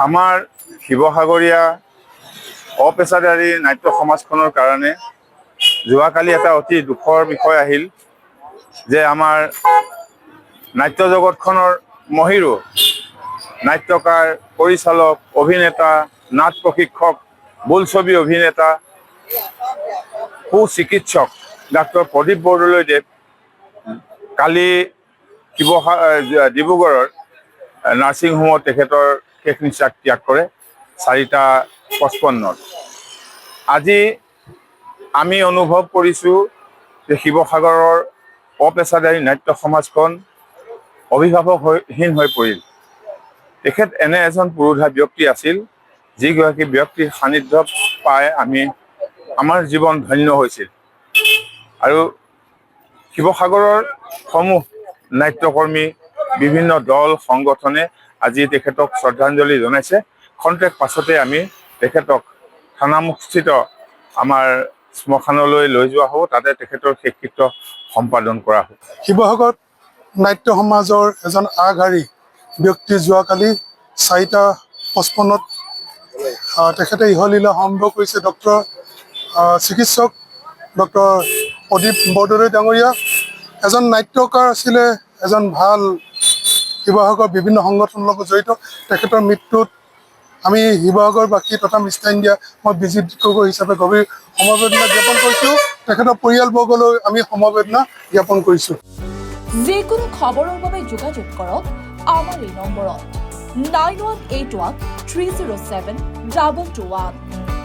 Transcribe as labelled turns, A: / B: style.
A: আমাৰ শিৱসাগৰীয়া অপেচাদাৰী নাট্য সমাজখনৰ কাৰণে যোৱাকালি এটা অতি দুখৰ বিষয় আহিল যে আমাৰ নাট্য জগতখনৰ মহিৰো নাট্যকাৰ, পৰিচালক, অভিনেতা, নাট প্ৰশিক্ষক, বোলছবি অভিনেতা, সুচিকিৎসক ডাক্তৰ প্ৰদীপ বৰদলৈদেৱ কালি ডিব্ৰুগড়ৰ নাৰ্ছিং হোমত তেখেতৰ শেষ নিশ্বাস ত্যাগ কৰে 4:55। আজি আমি অনুভৱ কৰিছোঁ যে শিৱসাগৰৰ অপেচাদাৰী নাট্য সমাজখন অভিভাৱকহীন হৈ পৰিল। তেখেত এনে এজন পুৰোধা ব্যক্তি আছিল যিগৰাকী ব্যক্তিৰ সান্নিধ্য পাই আমাৰ জীৱন ধন্য হৈছিল। আৰু শিৱসাগৰৰ সমূহ নাট্যকৰ্মী, বিভিন্ন দল সংগঠনে আজি তেখেতক শ্ৰদ্ধাঞ্জলি জনাইছে। খন্তেক পাছতে আমি তেখেতক থানামুখস্থিত আমাৰ শ্মশানলৈ লৈ যোৱা হ'ব, তাতে তেখেতৰ শেষকৃত্য সম্পাদন কৰা হ'ব।
B: শিৱসাগৰত নাট্য সমাজৰ এজন আগশাৰী ব্যক্তি যোৱাকালি 4:55 তেখেতে ইহলীলা সম্ভৱ কৰিছে। চিকিৎসক ডক্টৰ প্ৰদীপ বৰদলৈ ডাঙৰীয়া এজন নাট্যকাৰ আছিলে, এজন ভাল শিৱসাগৰৰ বিভিন্ন সংগঠনৰ লগত জড়িত। তেখেতৰ মৃত্যুত আমি শিৱসাগৰবাসী তথা মিষ্টাৰ ইণ্ডিয়া মই বিজিত গগৈ হিচাপে গভীৰ সমবেদনা জ্ঞাপন কৰিছোঁ। তেখেতৰ পৰিয়ালবৰ্গলৈ আমি সমবেদনা জ্ঞাপন কৰিছোঁ।
C: যিকোনো খবৰৰ বাবে যোগাযোগ কৰক আমাৰ এই নম্বৰত 9181 307 2221।